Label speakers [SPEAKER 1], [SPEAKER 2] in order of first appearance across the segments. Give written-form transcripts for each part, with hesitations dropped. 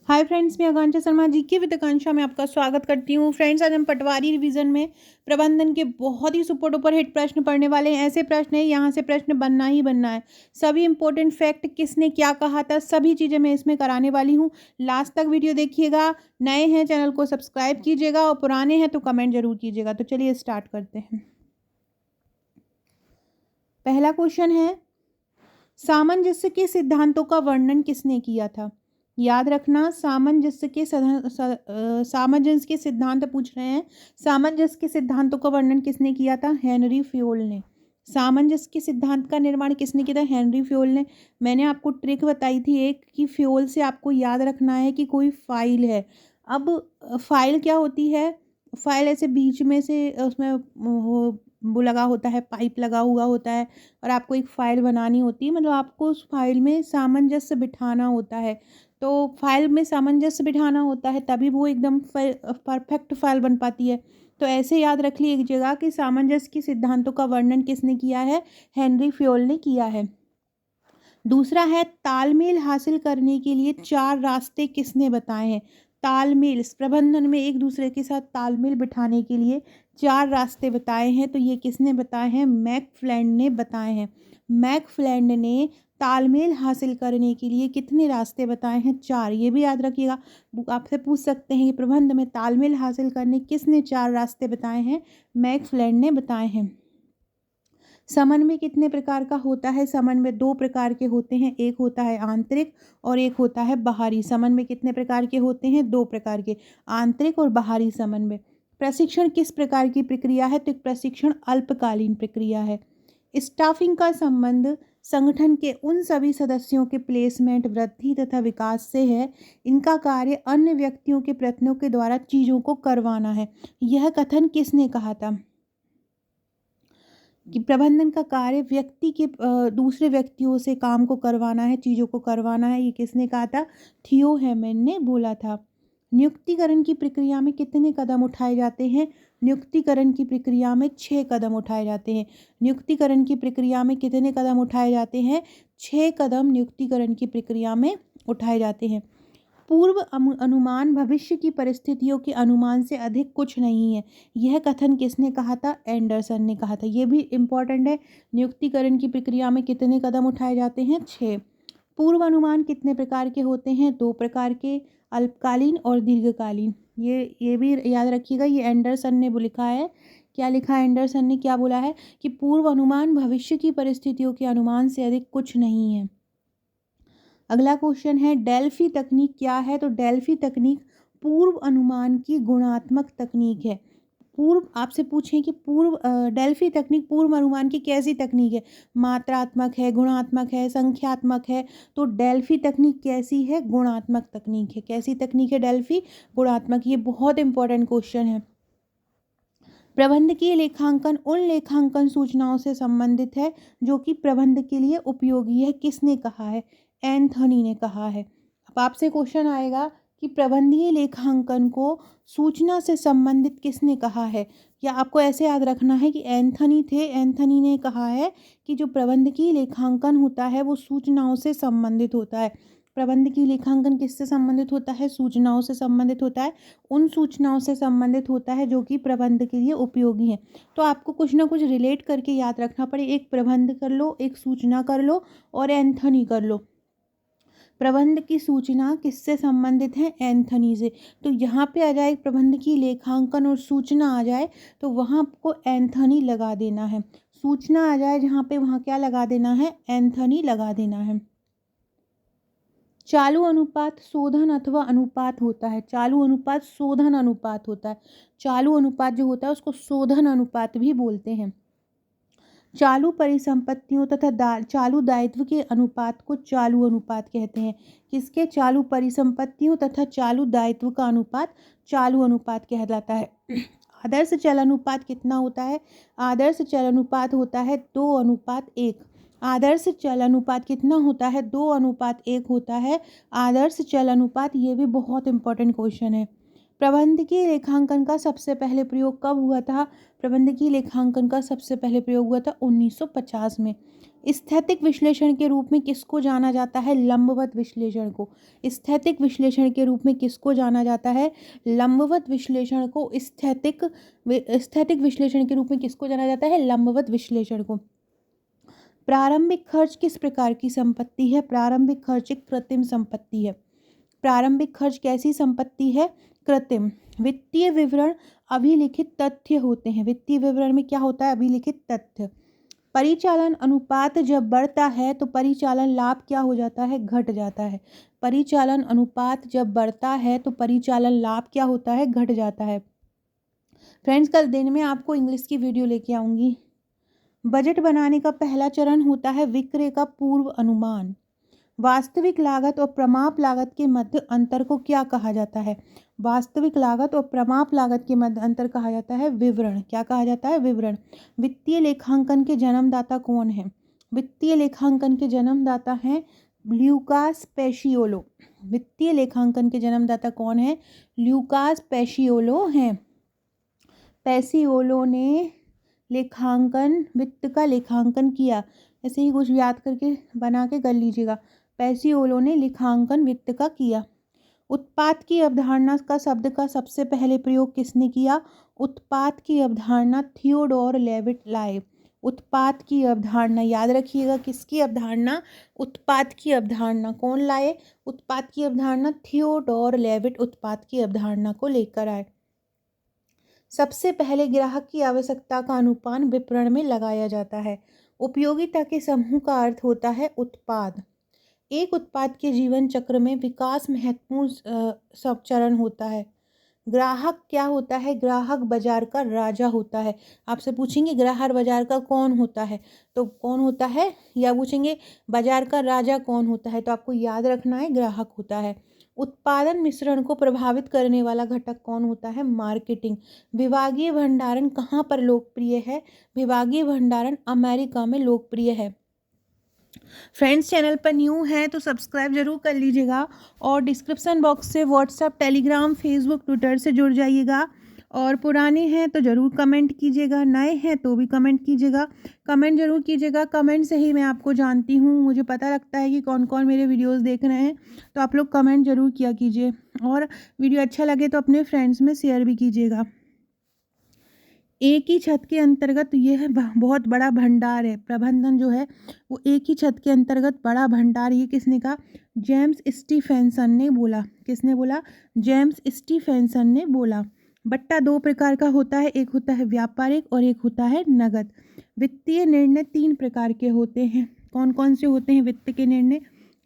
[SPEAKER 1] Hi friends, मैं आकांक्षा शर्मा जी के with आकांक्षा में आपका स्वागत करती हूँ। फ्रेंड्स, आज हम पटवारी रिवीजन में प्रबंधन के बहुत ही सुपर डुपर हिट प्रश्न पढ़ने वाले हैं। ऐसे प्रश्न है, यहाँ से प्रश्न बनना ही बनना है। सभी इंपॉर्टेंट फैक्ट, किसने क्या कहा था, सभी चीज़ें मैं इसमें कराने वाली हूँ। लास्ट तक वीडियो देखिएगा। नए हैं चैनल को सब्सक्राइब कीजिएगा और पुराने हैं तो कमेंट जरूर कीजिएगा। तो चलिए स्टार्ट करते हैं। पहला क्वेश्चन है, सामंजस्य के सिद्धांतों का वर्णन किसने किया था। याद रखना, सामंजस्य के सिद्धांत पूछ रहे हैं। सामंजस्य के सिद्धांतों का वर्णन किसने किया था? हेनरी फ्योल ने। सामंजस्य के सिद्धांत का निर्माण किसने किया था? हेनरी फ्योल ने। मैंने आपको ट्रिक बताई थी एक, कि फ्योल से आपको याद रखना है कि कोई फाइल है। अब फाइल क्या होती है? फाइल ऐसे बीच में से उसमें वो लगा होता है, पाइप लगा हुआ होता है और आपको एक फ़ाइल बनानी होती है, मतलब आपको उस फ़ाइल में सामंजस्य बिठाना होता है। तो फ़ाइल में सामंजस्य बिठाना होता है तभी वो एकदम परफेक्ट फ़ाइल बन पाती है। तो ऐसे याद रख लीजिएगा कि सामंजस्य के सिद्धांतों का वर्णन किसने किया है? हेनरी फ्योल ने किया है। दूसरा है, तालमेल हासिल करने के लिए 4 रास्ते किसने बताए हैं? तालमेल, प्रबंधन में एक दूसरे के साथ तालमेल बिठाने के लिए 4 रास्ते बताए हैं। तो ये किसने बताए हैं? मैकफ्लैंड ने बताए हैं। मैकफ्लैंड ने तालमेल हासिल करने के लिए कितने रास्ते बताए हैं? 4। ये भी याद रखिएगा। आपसे पूछ सकते हैं कि प्रबंध में तालमेल हासिल करने किसने 4 रास्ते बताए हैं? मैकफ्लैंड ने बताए हैं। समन्वय कितने प्रकार का होता है? समन्वय 2 प्रकार के होते हैं, एक होता है आंतरिक और एक होता है बाहरी। समन्वय कितने प्रकार के होते हैं? 2 प्रकार के, आंतरिक और बाहरी समन्वय। प्रशिक्षण किस प्रकार की प्रक्रिया है? तो प्रशिक्षण अल्पकालीन प्रक्रिया है। स्टाफिंग का संबंध संगठन के उन सभी सदस्यों के प्लेसमेंट, वृद्धि तथा विकास से है। इनका कार्य अन्य व्यक्तियों के प्रयत्नों के द्वारा चीज़ों को करवाना है। यह कथन किसने कहा था? कि प्रबंधन का कार्य व्यक्ति के दूसरे व्यक्तियों से काम को करवाना है, चीज़ों को करवाना है। ये किसने कहा था? थियो हेमन ने बोला था। नियुक्तिकरण की प्रक्रिया में कितने कदम उठाए जाते हैं? नियुक्तिकरण की प्रक्रिया में 6 कदम उठाए जाते हैं। नियुक्तिकरण की प्रक्रिया में कितने कदम उठाए जाते हैं? 6 कदम नियुक्तिकरण की प्रक्रिया में उठाए जाते हैं। पूर्व अनुमान भविष्य की परिस्थितियों के अनुमान से अधिक कुछ नहीं है। यह कथन किसने कहा था? एंडरसन ने कहा था। यह भी इम्पॉर्टेंट है। नियुक्तिकरण की प्रक्रिया में कितने कदम उठाए जाते हैं? 6। पूर्व अनुमान कितने प्रकार के होते हैं? 2 प्रकार के, अल्पकालीन और दीर्घकालीन। ये भी याद रखिएगा। ये एंडरसन ने लिखा है। क्या लिखा है एंडरसन ने? क्या बोला है कि पूर्व अनुमान भविष्य की परिस्थितियों के अनुमान से अधिक कुछ नहीं है। अगला क्वेश्चन है, डेल्फी तकनीक क्या है? तो डेल्फी तकनीक पूर्व अनुमान की गुणात्मक तकनीक है। पूर्व आपसे पूछें कि डेल्फी तकनीक पूर्व अनुमान की कैसी तकनीक है? मात्रात्मक है, गुणात्मक है, संख्यात्मक है? तो डेल्फी तकनीक कैसी है? गुणात्मक तकनीक है। कैसी तकनीक है डेल्फी? गुणात्मक। ये बहुत इंपॉर्टेंट क्वेश्चन है। प्रबंधकीय लेखांकन उन लेखांकन सूचनाओं से संबंधित है जो कि प्रबंध के लिए उपयोगी है। किसने कहा है? एंथनी ने कहा है। अब आपसे क्वेश्चन आएगा कि प्रबंधीय लेखांकन को सूचना से संबंधित किसने कहा है? या आपको ऐसे याद रखना है कि एंथनी थे, एंथनी ने कहा है कि जो प्रबंधकीय लेखांकन होता है वो सूचनाओं से संबंधित होता है। प्रबंधकीय लेखांकन किससे संबंधित होता है? सूचनाओं से संबंधित होता है। उन सूचनाओं से संबंधित होता है जो कि प्रबंध के लिए उपयोगी हैं। तो आपको कुछ ना कुछ रिलेट करके याद रखना पड़े। एक प्रबंध कर लो, एक सूचना कर लो और एंथनी कर लो। प्रबंध की सूचना किससे संबंधित है? एंथनी से। तो यहाँ पे आ जाए प्रबंध की लेखांकन और सूचना आ जाए तो वहाँ आपको एंथनी लगा देना है। सूचना आ जाए जहाँ पे, वहाँ क्या लगा देना है? एंथनी लगा देना है। चालू अनुपात शोधन अथवा अनुपात होता है। चालू अनुपात शोधन अनुपात होता है। चालू अनुपात जो होता है उसको शोधन अनुपात भी बोलते हैं। चालू परिसंपत्तियों तथा चालू दायित्व के अनुपात को चालू अनुपात कहते हैं। किसके? चालू परिसंपत्तियों तथा चालू दायित्व का अनुपात चालू अनुपात कहलाता है। आदर्श चल अनुपात कितना होता है? आदर्श चल अनुपात होता है 2:1। आदर्श चल अनुपात कितना होता है? 2:1 होता है आदर्श चल अनुपात। ये भी बहुत इंपॉर्टेंट क्वेश्चन है। प्रबंधकीय लेखांकन का सबसे पहले प्रयोग कब हुआ था? प्रबंधकीय लेखांकन का सबसे पहले प्रयोग हुआ था 1950 में। स्थैतिक विश्लेषण के रूप में किसको जाना जाता है? लंबवत विश्लेषण को। स्थैतिक विश्लेषण के रूप में किसको जाना जाता है? लंबवत विश्लेषण को। स्थैतिक विश्लेषण के रूप में किसको जाना जाता है? लंबवत विश्लेषण को। प्रारंभिक खर्च किस प्रकार की संपत्ति है? प्रारंभिक खर्च एक कृत्रिम संपत्ति है। प्रारंभिक खर्च कैसी संपत्ति है? कृत्रिम। वित्तीय विवरण अभिलिखित तथ्य होते हैं। वित्तीय विवरण में क्या होता है? अभिलिखित तथ्य। परिचालन अनुपात जब बढ़ता है तो परिचालन लाभ क्या हो जाता है? घट जाता है। परिचालन अनुपात जब बढ़ता है तो परिचालन लाभ क्या होता है? घट जाता है। फ्रेंड्स, कल दिन में आपको इंग्लिश की वीडियो लेके आऊँगी। बजट बनाने का पहला चरण होता है विक्रय का पूर्व अनुमान। वास्तविक लागत और प्रमाप लागत के मध्य अंतर को क्या कहा जाता है? वास्तविक लागत और प्रमाप लागत के मध्य अंतर कहा जाता है विवरण। क्या कहा जाता है? विवरण। वित्तीय लेखांकन के जन्मदाता कौन है? वित्तीय लेखांकन के जन्मदाता हैं ल्यूकास पेशियोलो। वित्तीय लेखांकन के जन्मदाता कौन है? ल्यूकास पेशियोलो हैं। पेशियोलो ने वित्त का लेखांकन किया। ऐसे ही कुछ याद करके बना के कर लीजिएगा। पेशियोलो ने लेखांकन वित्त का किया। उत्पाद की अवधारणा का शब्द का सबसे पहले प्रयोग किसने किया? उत्पाद की अवधारणा थियोडोर लेविट लाए। उत्पाद की अवधारणा याद रखिएगा, किसकी अवधारणा? उत्पाद की अवधारणा कौन लाए? उत्पाद की अवधारणा थियोडोर लेविट उत्पाद की अवधारणा को लेकर आए। सबसे पहले ग्राहक की आवश्यकता का अनुपान विपणन में लगाया जाता है। उपयोगिता के समूह का अर्थ होता है उत्पाद। एक उत्पाद के जीवन चक्र में विकास महत्वपूर्ण सब चरण होता है। ग्राहक क्या होता है? ग्राहक बाजार का राजा होता है। आपसे पूछेंगे ग्राहक बाजार का कौन होता है, तो कौन होता है? या पूछेंगे बाजार का राजा कौन होता है, तो आपको याद रखना है ग्राहक होता है। उत्पादन मिश्रण को प्रभावित करने वाला घटक कौन होता है? मार्केटिंग। विभागीय भंडारण कहाँ पर लोकप्रिय है? विभागीय भंडारण अमेरिका में लोकप्रिय है। फ्रेंड्स, चैनल पर न्यू है तो सब्सक्राइब जरूर कर लीजिएगा और डिस्क्रिप्शन बॉक्स से व्हाट्सएप, टेलीग्राम, फेसबुक, ट्विटर से जुड़ जाइएगा। और पुराने हैं तो ज़रूर कमेंट कीजिएगा, नए हैं तो भी कमेंट कीजिएगा। कमेंट जरूर कीजिएगा, कमेंट से ही मैं आपको जानती हूँ, मुझे पता लगता है कि कौन कौन मेरे वीडियोस देख रहे हैं। तो आप लोग कमेंट जरूर किया कीजिए और वीडियो अच्छा लगे तो अपने फ्रेंड्स में शेयर भी कीजिएगा। एक ही छत के अंतर्गत यह बहुत बड़ा भंडार है। प्रबंधन जो है वो एक ही छत के अंतर्गत बड़ा भंडार, ये किसने कहा? जेम्स स्टीफेंसन ने बोला। किसने बोला? जेम्स स्टीफेंसन ने बोला। बट्टा दो प्रकार का होता है, एक होता है व्यापारिक और एक होता है नगद। वित्तीय निर्णय तीन प्रकार के होते हैं। कौन कौन से होते हैं वित्त के निर्णय?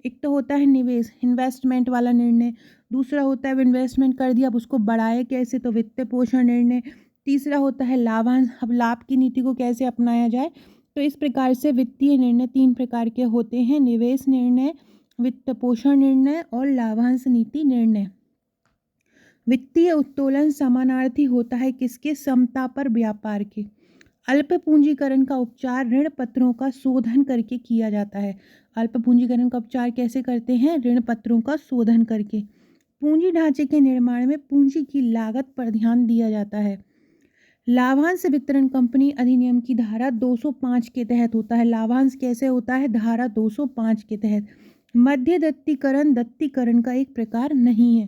[SPEAKER 1] एक तो होता है निवेश, इन्वेस्टमेंट वाला निर्णय। दूसरा होता है इन्वेस्टमेंट कर दिया, अब उसको बढ़ाए कैसे, तो वित्त पोषण निर्णय। तीसरा होता है लाभांश, अब लाभ की नीति को कैसे अपनाया जाए। तो इस प्रकार से वित्तीय निर्णय तीन प्रकार के होते हैं: निवेश निर्णय, वित्त पोषण निर्णय और लाभांश नीति निर्णय। वित्तीय उत्तोलन समानार्थी होता है किसके? समता पर व्यापार के। अल्प पूंजीकरण का उपचार ऋण पत्रों का शोधन करके किया जाता है। अल्प पूंजीकरण का उपचार कैसे करते हैं? ऋण पत्रों का शोधन करके। पूंजी ढांचे के निर्माण में पूंजी की लागत पर ध्यान दिया जाता है। लाभांश वितरण कंपनी अधिनियम की धारा 205 के तहत होता है। लाभांश कैसे होता है? धारा 205 के तहत। मध्यदत्तीकरण दत्तीकरण का एक प्रकार नहीं है।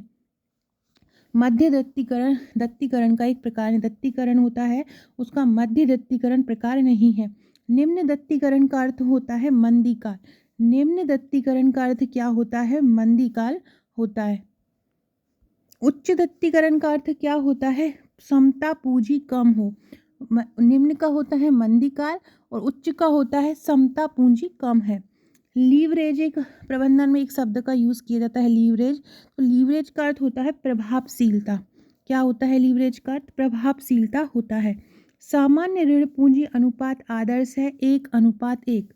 [SPEAKER 1] दत्तीकरण का एक प्रकार है। दत्तीकरण होता है, उसका मध्य दत्तीकरण प्रकार नहीं है। निम्न दत्तीकरण का अर्थ होता है मंदीकाल। निम्न दत्तीकरण का अर्थ क्या होता है? मंदीकाल होता है। उच्च दत्तीकरण का अर्थ क्या होता है? समता पूंजी कम हो। निम्न का होता है मंदीकाल और उच्च का होता है समता पूंजी कम है। लीवरेज एक प्रबंधन में एक शब्द का यूज़ किया जाता है, लीवरेज। तो लीवरेज का अर्थ होता है प्रभावशीलता। क्या होता है लीवरेज का अर्थ? प्रभावशीलता होता है। सामान्य ऋण पूंजी अनुपात आदर्श है 1:1।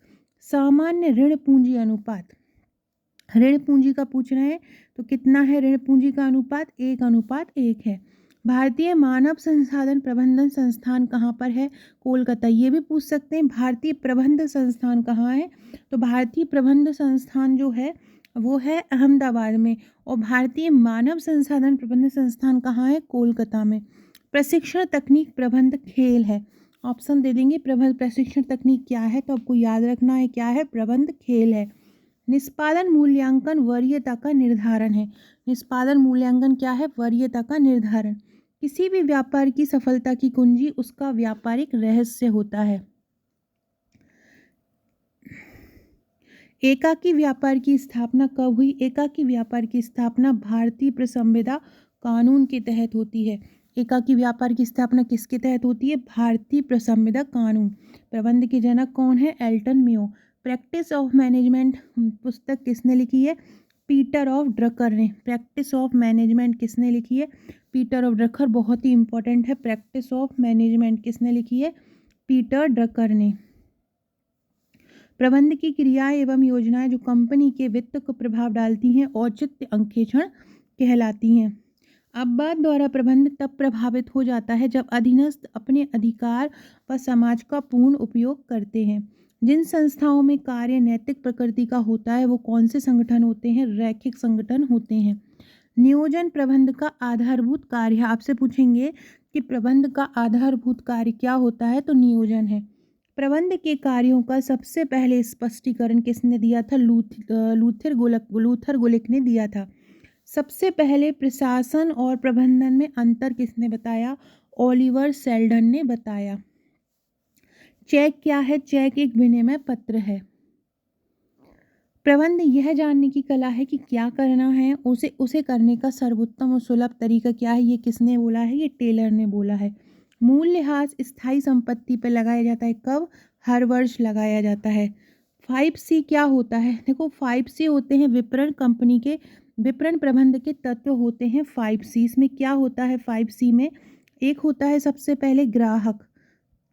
[SPEAKER 1] सामान्य ऋण पूंजी अनुपात, ऋण पूंजी का पूछ रहे हैं तो कितना है ऋण पूंजी का अनुपात? 1:1 है। भारतीय मानव संसाधन प्रबंधन संस्थान कहाँ पर है? कोलकाता। ये भी पूछ सकते हैं भारतीय प्रबंध संस्थान कहाँ है? तो भारतीय प्रबंध संस्थान जो है वो है अहमदाबाद में। और भारतीय मानव संसाधन प्रबंधन संस्थान कहाँ है? कोलकाता में। प्रशिक्षण तकनीक प्रबंध खेल है ऑप्शन दे देंगे। प्रबंध प्रशिक्षण तकनीक क्या है, तो आपको याद रखना है क्या है, प्रबंध खेल है। निष्पादन मूल्यांकन वरीयता का निर्धारण है। निष्पादन मूल्यांकन क्या है, वरीयता का निर्धारण। किसी भी व्यापार की सफलता की कुंजी उसका व्यापारिक रहस्य होता है। एकाकी व्यापार की स्थापना कब हुई? एकाकी व्यापार की स्थापना भारतीय प्रसंविदा कानून के तहत होती है। एकाकी व्यापार की स्थापना किसके तहत होती है? भारतीय प्रसंविदा कानून। प्रबंध के जनक कौन है? Elton Mayo. Practice of management पुस्तक किसने लिखी है? पीटर ऑफ ड्रकर ने। प्रैक्टिस ऑफ मैनेजमेंट किसने लिखी है? Peter of Drucker. बहुत ही इंपॉर्टेंट है। प्रैक्टिस ऑफ मैनेजमेंट किसने लिखी है? पीटर ड्रकर ने। प्रबंध की क्रियाएं एवं योजनाएं जो कंपनी के वित्त को प्रभाव डालती हैं औचित्य अंकेक्षण कहलाती हैं। अपवाद द्वारा प्रबंध तब प्रभावित हो जाता है जब अधीनस्थ अपने अधिकार व समाज का पूर्ण उपयोग करते हैं। जिन संस्थाओं में कार्य नैतिक प्रकृति का होता है वो कौन से संगठन होते हैं? रैखिक संगठन होते हैं। नियोजन प्रबंध का आधारभूत कार्य। आपसे पूछेंगे कि प्रबंध का आधारभूत कार्य क्या होता है, तो नियोजन है। प्रबंध के कार्यों का सबसे पहले स्पष्टीकरण किसने दिया था? लूथर गुलिक ने दिया था। सबसे पहले प्रशासन और प्रबंधन में अंतर किसने बताया? ओलिवर सेल्डन ने बताया। चेक क्या है? चेक एक विनिमय पत्र है। प्रबंध यह जानने की कला है कि क्या करना है, उसे करने का सर्वोत्तम और सुलभ तरीका क्या है। ये किसने बोला है? ये टेलर ने बोला है। मूल्यह्रास स्थायी संपत्ति पर लगाया जाता है कब? हर वर्ष लगाया जाता है। 5C क्या होता है? देखो 5C होते हैं विपणन कंपनी के विपणन प्रबंध के तत्व होते हैं 5C। इसमें क्या होता है 5C में? एक होता है सबसे पहले ग्राहक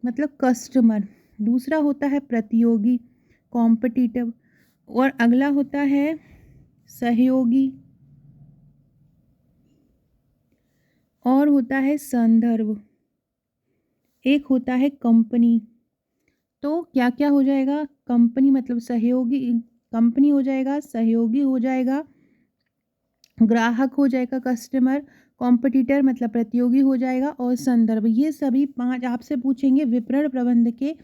[SPEAKER 1] मतलब कस्टमर, दूसरा होता है प्रतियोगी कॉम्पिटिटिव, और अगला होता है सहयोगी, और होता है संदर्भ, एक होता है कंपनी। तो क्या क्या हो जाएगा? कंपनी मतलब सहयोगी, कंपनी हो जाएगा, सहयोगी हो जाएगा, ग्राहक हो जाएगा कस्टमर, कॉम्पिटिटर मतलब प्रतियोगी हो जाएगा, और संदर्भ। ये सभी 5 आपसे पूछेंगे विपणन प्रबंध के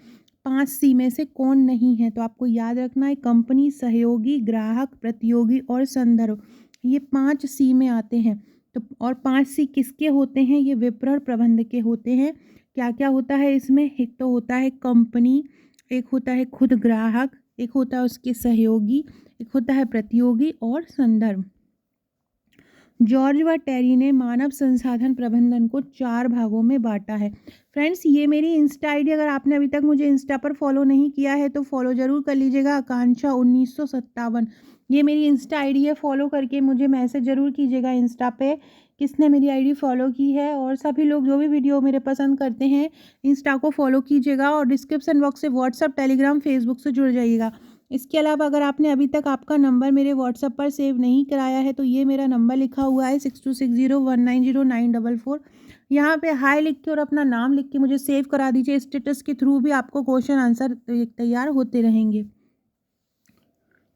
[SPEAKER 1] 5C में से कौन नहीं है, तो आपको याद रखना है कंपनी, सहयोगी, ग्राहक, प्रतियोगी और संदर्भ। ये 5C में आते हैं। तो और 5C किसके होते हैं? ये विपणन प्रबंध के होते हैं। क्या क्या होता है इसमें? एक तो होता है कंपनी, एक होता है खुद ग्राहक, एक होता है उसके सहयोगी, एक होता है प्रतियोगी और संदर्भ। जॉर्ज व टेरी ने मानव संसाधन प्रबंधन को 4 भागों में बांटा है। फ्रेंड्स, ये मेरी इंस्टा आईडी, अगर आपने अभी तक मुझे इंस्टा पर फॉलो नहीं किया है तो फॉलो ज़रूर कर लीजिएगा। आकांक्षा 1957 ये मेरी इंस्टा आईडी है। फॉलो करके मुझे मैसेज ज़रूर कीजिएगा इंस्टा पे किसने मेरी आईडी फॉलो की है। और सभी लोग जो भी वीडियो मेरे पसंद करते हैं इंस्टा को फॉलो कीजिएगा, और डिस्क्रिप्शन बॉक्स से व्हाट्सअप, टेलीग्राम, फेसबुक से जुड़ जाइएगा। इसके अलावा अगर आपने अभी तक आपका नंबर मेरे व्हाट्सएप पर सेव नहीं कराया है तो ये मेरा नंबर लिखा हुआ है 6260190944। यहाँ पे हाय लिख के और अपना नाम लिख के मुझे सेव करा दीजिए। स्टेटस के थ्रू भी आपको क्वेश्चन आंसर तैयार होते रहेंगे।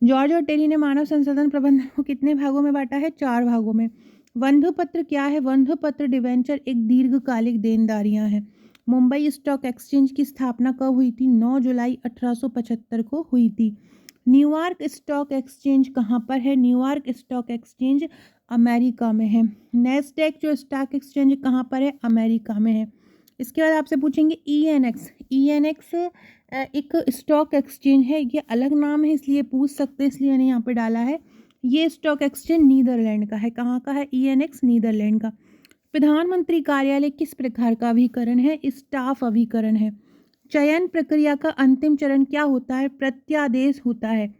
[SPEAKER 1] जॉर्ज और टेरी ने मानव संसाधन प्रबंधन को कितने भागों में बांटा है? 4 भागों में। बंधुपत्र क्या है? बंधुपत्र डिवेंचर एक दीर्घकालिक देनदारियां हैं। मुंबई स्टॉक एक्सचेंज की स्थापना कब हुई थी? 9 जुलाई 1875 को हुई थी। न्यूयॉर्क स्टॉक एक्सचेंज कहाँ पर है? न्यूयॉर्क स्टॉक एक्सचेंज अमेरिका में है। नैस्डैक जो स्टॉक एक्सचेंज कहाँ पर है? अमेरिका में है। इसके बाद आपसे पूछेंगे ईएनएक्स। ईएनएक्स एक स्टॉक एक्सचेंज है, ये अलग नाम है इसलिए पूछ सकते हैं, इसलिए मैंने यहाँ पे डाला है। ये स्टॉक एक्सचेंज नीदरलैंड का है। कहाँ का है? ईएनएक्स नीदरलैंड का। प्रधानमंत्री कार्यालय किस प्रकार का अभिकरण है? स्टाफ अभिकरण है। चयन प्रक्रिया का अंतिम चरण क्या होता है? प्रत्यादेश होता है।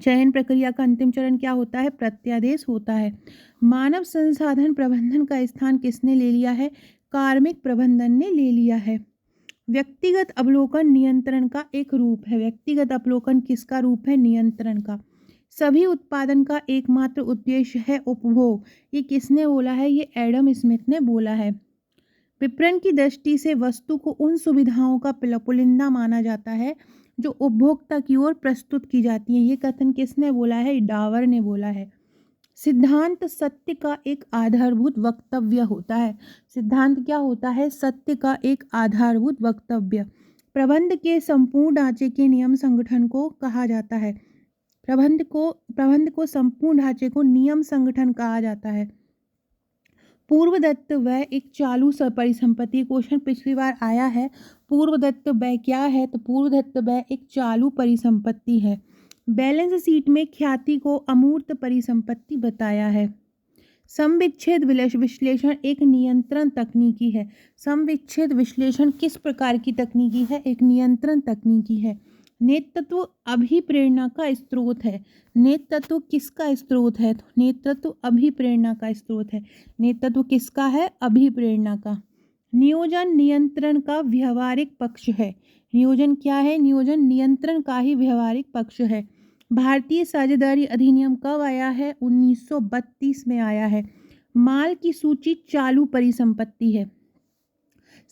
[SPEAKER 1] चयन प्रक्रिया का अंतिम चरण क्या होता है? प्रत्यादेश होता है। मानव संसाधन प्रबंधन का स्थान किसने ले लिया है? कार्मिक प्रबंधन ने ले लिया है। व्यक्तिगत अवलोकन नियंत्रण का एक रूप है। व्यक्तिगत अवलोकन किसका रूप है? नियंत्रण का। सभी उत्पादन का एकमात्र उद्देश्य है उपभोग। ये किसने बोला है? ये एडम स्मिथ ने बोला है। विपणन की दृष्टि से वस्तु को उन सुविधाओं का पुलिंदा माना जाता है जो उपभोक्ता की ओर प्रस्तुत की जाती हैं। ये कथन किसने बोला है? डावर ने बोला है। सिद्धांत सत्य का एक आधारभूत वक्तव्य होता है। सिद्धांत क्या होता है? सत्य का एक आधारभूत वक्तव्य। प्रबंध के संपूर्ण ढांचे के नियम संगठन को कहा जाता है। प्रबंध को संपूर्ण ढांचे को नियम संगठन कहा जाता है। पूर्वदत्त व्यय एक चालू परिसंपत्ति। क्वेश्चन पिछली बार आया है। पूर्वदत्त व्यय क्या है? तो पूर्वदत्त व्यय एक चालू परिसंपत्ति है। बैलेंस शीट में ख्याति को अमूर्त परिसंपत्ति बताया है। सम विच्छेद विश्लेषण एक नियंत्रण तकनीकी है। सम विच्छेद विश्लेषण किस प्रकार की तकनीकी है? एक नियंत्रण तकनीकी है। नेतृत्व अभिप्रेरणा का स्रोत है। नेतृत्व किसका स्रोत है? तो नेतृत्व अभिप्रेरणा का स्रोत है। नेतृत्व किसका है? अभिप्रेरणा का। नियोजन नियंत्रण का व्यवहारिक पक्ष है। नियोजन क्या है? नियोजन नियंत्रण का ही व्यवहारिक पक्ष है। भारतीय साझेदारी अधिनियम कब आया है? 1932 में आया है। माल की सूची चालू परिसंपत्ति है।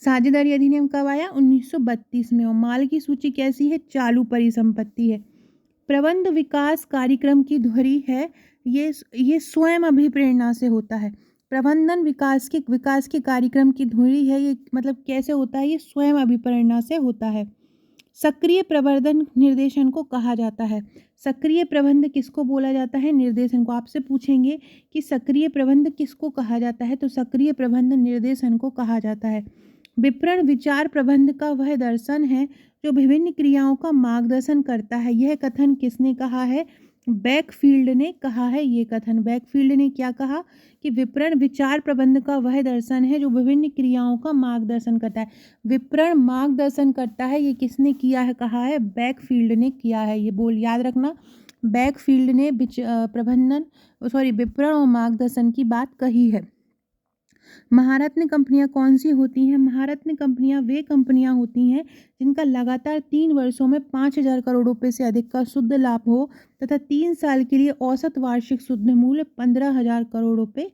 [SPEAKER 1] साझेदारी अधिनियम कब आया? 1932 में। और माल की सूची कैसी है? चालू परिसंपत्ति है। प्रबंध विकास कार्यक्रम की धुरी है। ये स्वयं अभिप्रेरणा से होता है। प्रबंधन विकास के कार्यक्रम की धुरी है। ये मतलब कैसे होता है? ये स्वयं अभिप्रेरणा से होता है। सक्रिय प्रबंधन निर्देशन को कहा जाता है। सक्रिय प्रबंध किसको बोला जाता है? निर्देशन को। आपसे पूछेंगे कि सक्रिय प्रबंध किसको कहा जाता है? तो सक्रिय प्रबंध निर्देशन को कहा जाता है। विपणन विचार प्रबंध का वह दर्शन है जो विभिन्न क्रियाओं का मार्गदर्शन करता है। यह कथन किसने कहा है? बैकफील्ड ने कहा है। ये कथन बैकफील्ड ने क्या कहा? कि विपणन विचार प्रबंध का वह दर्शन है जो विभिन्न क्रियाओं का मार्गदर्शन करता है। विपणन मार्गदर्शन करता है, ये किसने किया है? कहा है बैकफील्ड ने किया है। ये बोल याद रखना, बैकफील्ड ने विपणन और मार्गदर्शन की बात कही है। महारत्न कंपनियां कौन सी होती हैं? महारत्न कंपनियां वे कंपनियां होती हैं जिनका लगातार 3 वर्षों में 5,000 करोड़ रुपए से अधिक का शुद्ध लाभ हो तथा 3 साल के लिए औसत वार्षिक शुद्ध मूल्य 15,000 करोड़ रुपए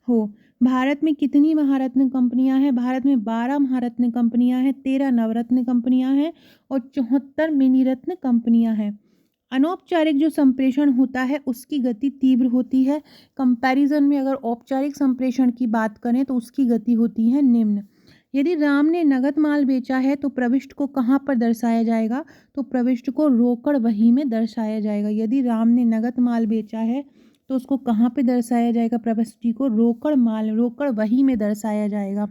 [SPEAKER 1] हो। भारत में कितनी महारत्न कंपनियां हैं? भारत में 12 महारत्न कंपनियां हैं, 13 नवरत्न कंपनियां हैं और 74 मिनी रत्न कंपनियां हैं। अनौपचारिक जो संप्रेषण होता है उसकी गति तीव्र होती है। कंपैरिजन में अगर औपचारिक संप्रेषण की बात करें तो उसकी गति होती है निम्न। यदि राम ने नगद माल बेचा है तो प्रविष्ट को कहाँ पर दर्शाया जाएगा? तो प्रविष्ट को रोकड़ वही में दर्शाया जाएगा। यदि राम ने नगद माल बेचा है तो उसको कहाँ पे दर्शाया जाएगा? प्रविष्टि को रोकड़ वही में दर्शाया जाएगा।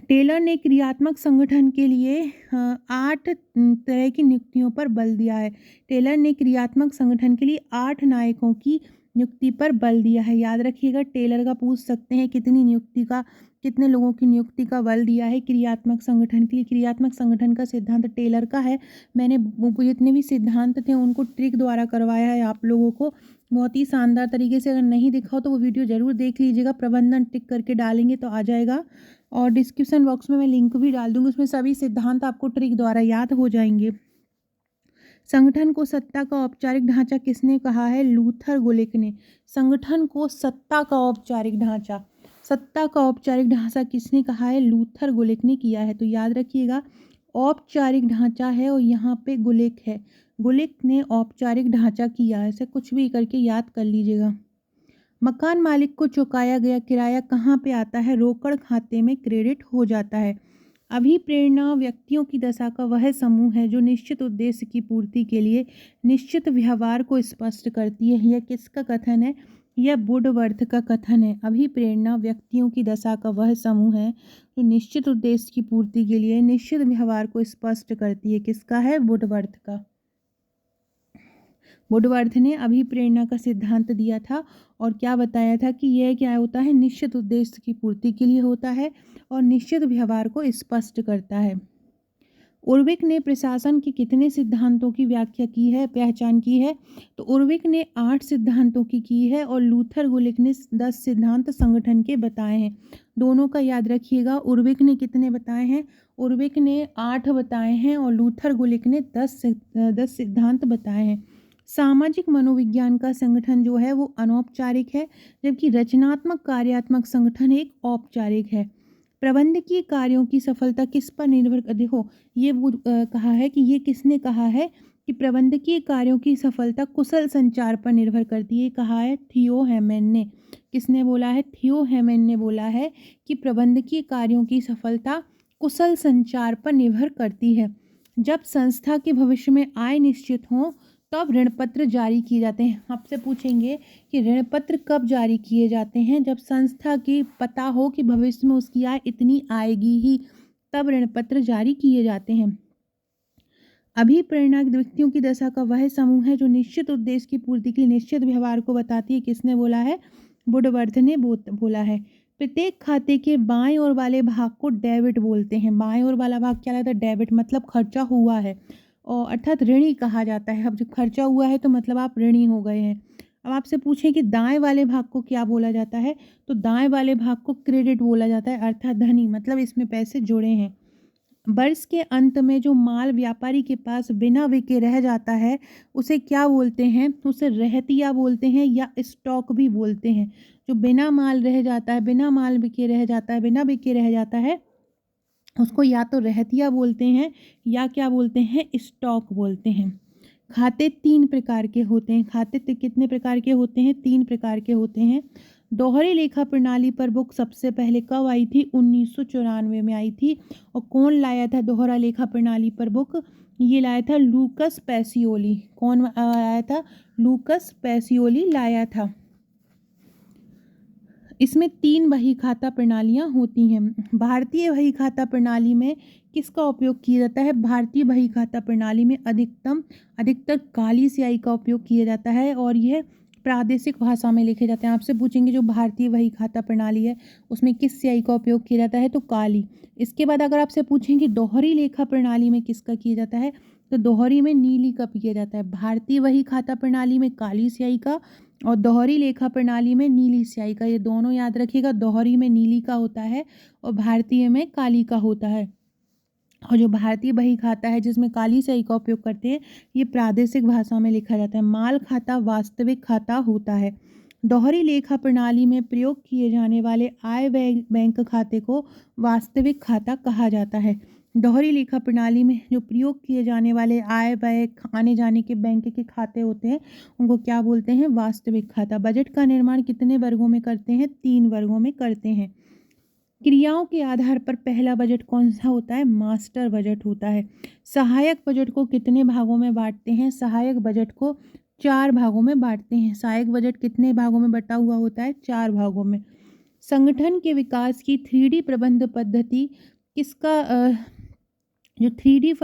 [SPEAKER 1] टेलर ने क्रियात्मक संगठन के लिए 8 तरह की नियुक्तियों पर बल दिया है। टेलर ने क्रियात्मक संगठन के लिए 8 नायकों की नियुक्ति पर बल दिया है। याद रखिएगा, टेलर का पूछ सकते हैं कितने लोगों की नियुक्ति का बल दिया है क्रियात्मक संगठन के लिए। क्रियात्मक संगठन का सिद्धांत टेलर का है। मैंने जितने भी सिद्धांत थे उनको ट्रिक द्वारा करवाया है आप लोगों को, बहुत ही शानदार तरीके से। अगर नहीं दिखा हो तो वो वीडियो ज़रूर देख लीजिएगा। प्रबंधन टिक करके डालेंगे तो आ जाएगा और डिस्क्रिप्शन बॉक्स में मैं लिंक भी डाल दूँगी, उसमें सभी सिद्धांत आपको ट्रिक द्वारा याद हो जाएंगे। संगठन को सत्ता का औपचारिक ढांचा किसने कहा है? लूथर गुलिक ने। संगठन को सत्ता का औपचारिक ढांचा किसने कहा है? लूथर गुलिक ने किया है। तो याद रखिएगा, औपचारिक ढांचा है और यहाँ पे गुलिक है। गुलिक ने औपचारिक ढांचा किया है। ऐसे कुछ भी करके याद कर लीजिएगा। मकान मालिक को चुकाया गया किराया कहाँ पे आता है? रोकड़ खाते में क्रेडिट हो जाता है। अभिप्रेरणा व्यक्तियों की दशा का वह समूह है जो निश्चित उद्देश्य की पूर्ति के लिए निश्चित व्यवहार को स्पष्ट करती है। यह किसका कथन है? यह वुडवर्थ का कथन है। अभिप्रेरणा व्यक्तियों की दशा का वह समूह है जो निश्चित उद्देश्य की पूर्ति के लिए निश्चित व्यवहार को स्पष्ट करती है। किसका है? वुडवर्थ का। वुडवर्थ ने अभिप्रेरणा का सिद्धांत दिया था और क्या बताया था कि यह क्या होता है? निश्चित उद्देश्य की पूर्ति के लिए होता है और निश्चित व्यवहार को स्पष्ट करता है। उर्विक ने प्रशासन के कितने सिद्धांतों की व्याख्या की है, पहचान की है? तो उर्विक ने 8 सिद्धांतों की है और लूथर गुलिक ने 10 सिद्धांत संगठन के बताए हैं। दोनों का याद रखिएगा। उर्विक ने कितने बताए हैं? उर्विक ने 8 बताए हैं और लूथर गुलिक ने 10 सिद्धांत बताए हैं। सामाजिक मनोविज्ञान का संगठन जो है वो अनौपचारिक है, जबकि रचनात्मक कार्यात्मक संगठन एक औपचारिक है। प्रबंधकीय कार्यों की सफलता किस पर निर्भर देखो, ये कहा है कि ये किसने कहा है? कि प्रबंधकीय कार्यों की सफलता कुशल संचार पर निर्भर करती है। कहा है थियो हेमन ने। किसने बोला है? थियो हेमन ने बोला है कि प्रबंधकीय कार्यों की सफलता कुशल संचार पर निर्भर करती है। जब संस्था के भविष्य में आय निश्चित हो तब ऋण पत्र जारी किए जाते हैं। आपसे पूछेंगे कि ऋण पत्र कब जारी किए जाते हैं? जब संस्था की पता हो कि भविष्य में उसकी आय इतनी आएगी ही, तब ऋण पत्र जारी किए जाते हैं। अभिप्रेरणा व्यक्तियों की दशा का वह समूह है जो निश्चित उद्देश्य की पूर्ति के लिए निश्चित व्यवहार को बताती है। किसने बोला है? वुडवर्थ ने बोला है। प्रत्येक खाते के बाएं ओर वाले भाग को डेबिट बोलते हैं। बाएं ओर वाला भाग क्या रहता है? डेबिट, मतलब खर्चा हुआ है, और अर्थात ऋणी कहा जाता है। अब जब खर्चा हुआ है तो मतलब आप ऋणी हो गए हैं। अब आपसे पूछें कि दाएं वाले भाग को क्या बोला जाता है, तो दाएं वाले भाग को क्रेडिट बोला जाता है, अर्थात धनी, मतलब इसमें पैसे जुड़े हैं। वर्ष के अंत में जो माल व्यापारी के पास बिना बिके रह जाता है उसे क्या बोलते हैं? उसे रहतिया बोलते हैं या स्टॉक भी बोलते हैं। जो बिना माल रह जाता है, बिना माल बिके रह जाता है, बिना बिके रह जाता है, उसको या तो रहतिया बोलते हैं या क्या बोलते हैं? स्टॉक बोलते हैं। खाते 3 प्रकार के होते हैं। खाते कितने प्रकार के होते हैं? 3 प्रकार के होते हैं। दोहरी लेखा प्रणाली पर बुक सबसे पहले कब आई थी? 1994 में आई थी। और कौन लाया था दोहरा लेखा प्रणाली पर बुक? ये लाया था लूकस पैसियोली। कौन आया था? लूकस पैसियोली लाया था। इसमें 3 बही खाता प्रणालियाँ होती हैं। भारतीय बही खाता प्रणाली में किसका उपयोग किया जाता है? भारतीय बही खाता प्रणाली में अधिकतर काली स्याही का उपयोग किया जाता है और यह प्रादेशिक भाषा में लिखे जाते हैं। आपसे पूछेंगे जो भारतीय बही खाता प्रणाली है उसमें किस स्याही का उपयोग किया जाता है? तो काली। इसके बाद अगर आपसे पूछेंगे दोहरी लेखा प्रणाली में किसका किया जाता है, तो दोहरी में नीली का किया जाता है। भारतीय बही खाता प्रणाली में काली स्याही का और दोहरी लेखा प्रणाली में नीली स्याही का। ये दोनों याद रखिएगा, दोहरी में नीली का होता है और भारतीय में काली का होता है। और जो भारतीय बही खाता है जिसमें काली स्याही का उपयोग करते हैं, ये प्रादेशिक भाषा में लिखा जाता है। माल खाता वास्तविक खाता होता है। दोहरी लेखा प्रणाली में प्रयोग किए जाने वाले आय व्यय बैंक खाते को वास्तविक खाता कहा जाता है। दोहरी लेखा प्रणाली में जो प्रयोग किए जाने वाले आय व्यय आने जाने के बैंक के खाते होते हैं उनको क्या बोलते हैं? वास्तविक खाता। बजट का निर्माण कितने वर्गों में करते हैं? 3 वर्गों में करते हैं। क्रियाओं के आधार पर पहला बजट कौन सा होता है? मास्टर बजट होता है। सहायक बजट को कितने भागों में बांटते हैं? सहायक बजट को 4 भागों में बांटते हैं। सहायक बजट कितने भागों में बटा हुआ होता है? 4 भागों में। संगठन के विकास की 3D प्रबंध पद्धति किसका जो 3D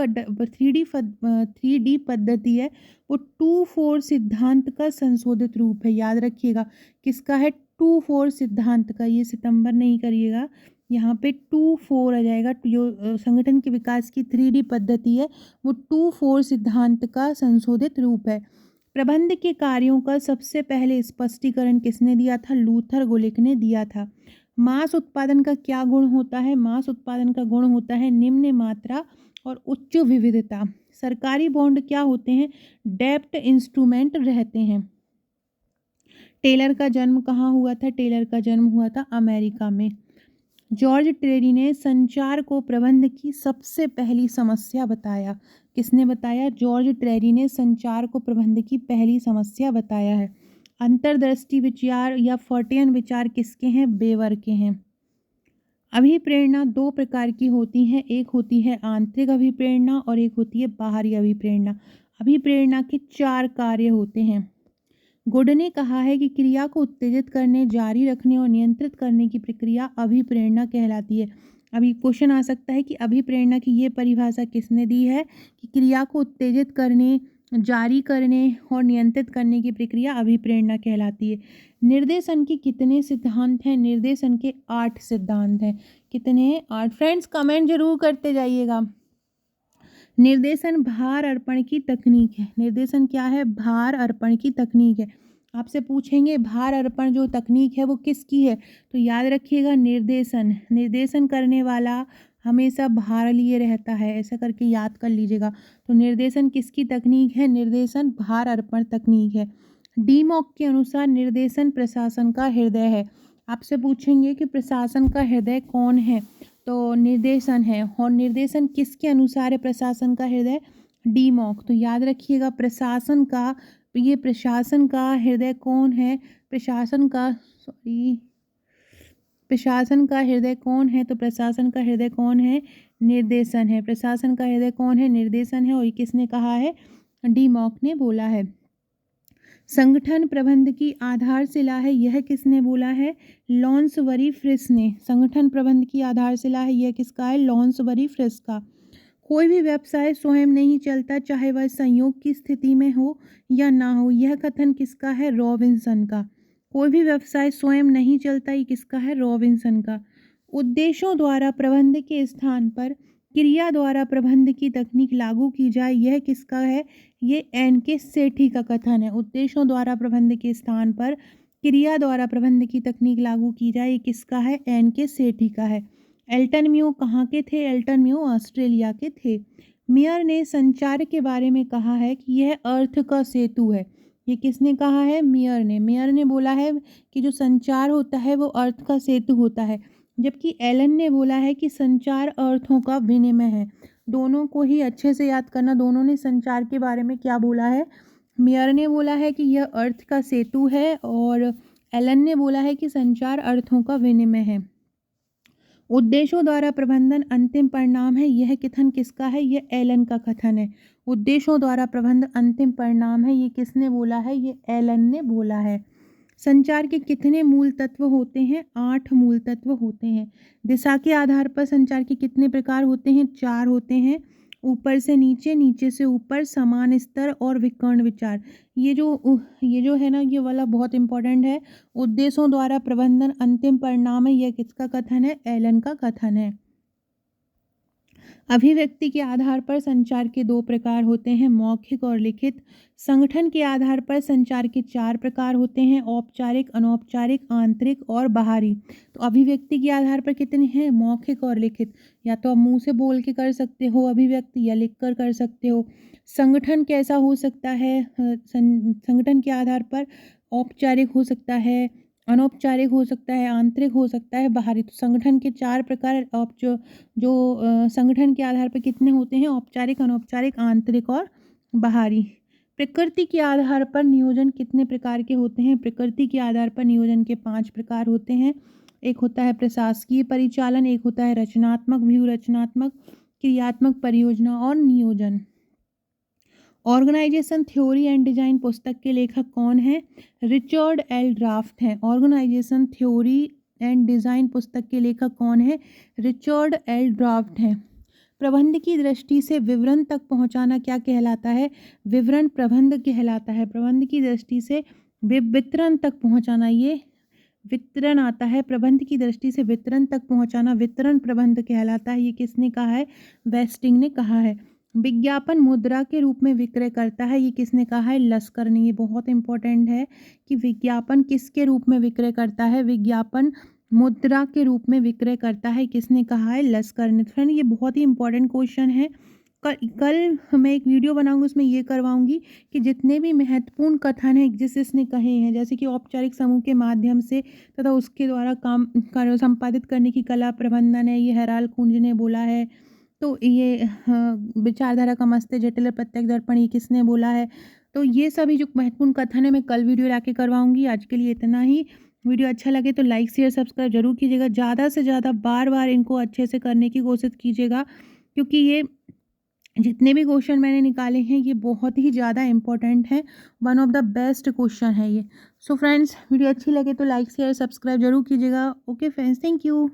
[SPEAKER 1] पद्धति है वो 2-4 सिद्धांत का संशोधित रूप है। याद रखिएगा किसका है? 2-4 सिद्धांत का। ये सितंबर नहीं करिएगा, यहाँ पे 2-4 आ जाएगा। जो संगठन के विकास की 3D पद्धति है वो 2-4 सिद्धांत का संशोधित रूप है। प्रबंध के कार्यों का सबसे पहले स्पष्टीकरण किसने दिया था? लूथर गुलिक ने दिया था। मांस उत्पादन का क्या गुण होता है? मांस उत्पादन का गुण होता है निम्न मात्रा और उच्च विविधता। सरकारी बॉन्ड क्या होते हैं? डेब्ट इंस्ट्रूमेंट रहते हैं। टेलर का जन्म कहाँ हुआ था? टेलर का जन्म हुआ था अमेरिका में। जॉर्ज ट्रेरी ने संचार को प्रबंध की सबसे पहली समस्या बताया। किसने बताया? जॉर्ज ट्रेरी ने संचार को प्रबंध की पहली समस्या बताया है। अंतर्दृष्टि विचार या फर्टियन विचार किसके हैं? बेवर के हैं। अभिप्रेरणा 2 प्रकार की होती हैं। एक होती है आंतरिक अभिप्रेरणा और एक होती है बाहरी अभिप्रेरणा। अभिप्रेरणा के 4 कार्य होते हैं। गुड ने कहा है कि क्रिया को उत्तेजित करने, जारी रखने और नियंत्रित करने की प्रक्रिया अभिप्रेरणा कहलाती है। अभी क्वेश्चन आ सकता है कि अभिप्रेरणा की ये परिभाषा किसने दी है कि क्रिया को उत्तेजित करने, जारी करने और नियंत्रित करने की प्रक्रिया अभिप्रेरणा कहलाती है। निर्देशन के कितने सिद्धांत हैं? निर्देशन के 8 सिद्धांत हैं। कितने हैं? 8। फ्रेंड्स कमेंट जरूर करते जाइएगा। निर्देशन भार अर्पण की तकनीक है। निर्देशन क्या है? भार अर्पण की तकनीक है। आपसे पूछेंगे भार अर्पण जो तकनीक है वो किसकी है, तो याद रखिएगा निर्देशन करने वाला हमेशा भार लिए रहता है, ऐसा करके याद कर लीजिएगा। तो निर्देशन किसकी तकनीक है? निर्देशन भार अर्पण तकनीक है। डीमॉक के अनुसार निर्देशन प्रशासन का हृदय है। आपसे पूछेंगे कि प्रशासन का हृदय कौन है, तो निर्देशन है। और निर्देशन किसके अनुसार है प्रशासन का हृदय? डीमॉक। तो याद रखिएगा प्रशासन का, ये प्रशासन का हृदय कौन है? प्रशासन का हृदय कौन है? तो प्रशासन का हृदय कौन है? निर्देशन है। प्रशासन का हृदय कौन है? निर्देशन है। और ये किसने कहा है? डीमॉक ने बोला है। संगठन प्रबंध की आधारशिला है, यह किसने बोला है? लॉन्सबरी फ्रिस ने। संगठन प्रबंध की आधारशिला है, यह किसका है? लॉन्सबरी फ्रिस का। कोई भी व्यवसाय स्वयं नहीं चलता, चाहे वह संयोग की स्थिति में हो या ना हो, यह कथन किसका है? रॉबिन्सन का। कोई भी व्यवसाय स्वयं नहीं चलता, ये किसका है? रॉबिन्सन का। उद्देश्यों द्वारा प्रबंध के स्थान पर क्रिया द्वारा प्रबंध की तकनीक लागू की जाए, यह किसका है? ये एन के सेठी का कथन है। उद्देश्यों द्वारा प्रबंध के स्थान पर क्रिया द्वारा प्रबंध की तकनीक लागू की जाए, ये किसका है? एन के सेठी का है। एल्टन म्यू कहाँ के थे? एल्टन म्यू ऑस्ट्रेलिया के थे। मेयर ने संचार के बारे में कहा है कि यह अर्थ का सेतु है। ये किसने कहा है? मेयर ने। मेयर ने बोला है कि जो संचार होता है वो अर्थ का सेतु होता है, जबकि एलन ने बोला है कि संचार अर्थों का विनिमय है। दोनों को ही अच्छे से याद करना। दोनों ने संचार के बारे में क्या बोला है? मेयर ने बोला है कि यह अर्थ का सेतु है और एलन ने बोला है कि संचार अर्थों का विनिमय है। उद्देश्यों द्वारा प्रबंधन अंतिम परिणाम है, यह कथन किसका है? यह एलन का कथन है। उद्देश्यों द्वारा प्रबंध अंतिम परिणाम है, ये किसने बोला है? ये एलन ने बोला है। संचार के कितने मूल तत्व होते हैं? 8 मूल तत्व होते हैं। दिशा के आधार पर संचार के कितने प्रकार होते हैं? 4 होते हैं। ऊपर से नीचे, नीचे से ऊपर, समान स्तर और विकर्ण विचार। ये जो है ना, ये वाला बहुत इंपॉर्टेंट है। उद्देश्यों द्वारा प्रबंधन अंतिम परिणाम है, यह किसका कथन है? एलन का कथन है। अभिव्यक्ति के आधार पर संचार के 2 प्रकार होते हैं, मौखिक और लिखित। संगठन के आधार पर संचार के 4 प्रकार होते हैं, औपचारिक, अनौपचारिक, आंतरिक और बाहरी। तो अभिव्यक्ति के आधार पर कितने हैं? मौखिक और लिखित। या तो आप मुंह से बोल के कर सकते हो अभिव्यक्ति, या लिख कर सकते हो। संगठन कैसा हो सकता है? संगठन के आधार पर औपचारिक हो सकता है, अनौपचारिक हो सकता है, आंतरिक हो सकता है, बाहरी। तो संगठन के 4 प्रकार संगठन के आधार पर कितने होते हैं? औपचारिक, अनौपचारिक, आंतरिक और बाहरी। प्रकृति के आधार पर नियोजन कितने प्रकार के होते हैं? प्रकृति के आधार पर नियोजन के 5 प्रकार होते हैं। एक होता है प्रशासकीय परिचालन, एक होता है रचनात्मक, व्यूह रचनात्मक, क्रियात्मक परियोजना और नियोजन। ऑर्गेनाइजेशन थ्योरी एंड डिजाइन पुस्तक के लेखक कौन है? रिचर्ड एल ड्राफ्ट हैं। ऑर्गेनाइजेशन थ्योरी एंड डिजाइन पुस्तक के लेखक कौन है? रिचर्ड एल ड्राफ्ट हैं। प्रबंध की दृष्टि से विवरण तक पहुंचाना क्या कहलाता है? विवरण प्रबंध कहलाता है। प्रबंध की दृष्टि से वितरण तक पहुंचाना, ये वितरण आता है। प्रबंध की दृष्टि से वितरण तक पहुंचाना वितरण प्रबंध कहलाता है। ये किसने कहा है? वेस्टिंग ने कहा है। विज्ञापन मुद्रा के रूप में विक्रय करता है, ये किसने कहा है? लस्कर ने। ये बहुत इंपॉर्टेंट है कि विज्ञापन किसके रूप में विक्रय करता है? विज्ञापन मुद्रा के रूप में विक्रय करता है, किसने कहा है? लस्कर ने। फ्रेंड, ये बहुत ही इंपॉर्टेंट क्वेश्चन है। कल मैं एक वीडियो बनाऊंगी, उसमें ये करवाऊंगी कि जितने भी महत्वपूर्ण कथन हैं जिसने कहे हैं, जैसे कि औपचारिक समूह के माध्यम से तथा उसके द्वारा काम संपादित करने की कला प्रबंधन है, ये हेराल्ड कुंज ने बोला है। तो ये विचारधारा का मस्त जटिल प्रत्यक्ष दर्पण, ये किसने बोला है? तो ये सभी जो महत्वपूर्ण कथन है मैं कल वीडियो लाके करवाऊंगी। आज के लिए इतना ही। वीडियो अच्छा लगे तो लाइक शेयर सब्सक्राइब जरूर कीजिएगा। ज़्यादा से ज़्यादा बार इनको अच्छे से करने की कोशिश कीजिएगा, क्योंकि ये जितने भी क्वेश्चन मैंने निकाले हैं ये बहुत ही ज़्यादा इंपॉर्टेंट है। One of the best question है ये। सो फ्रेंड्स, वीडियो अच्छी लगे तो लाइक शेयर सब्सक्राइब जरूर कीजिएगा। Okay friends, thank you.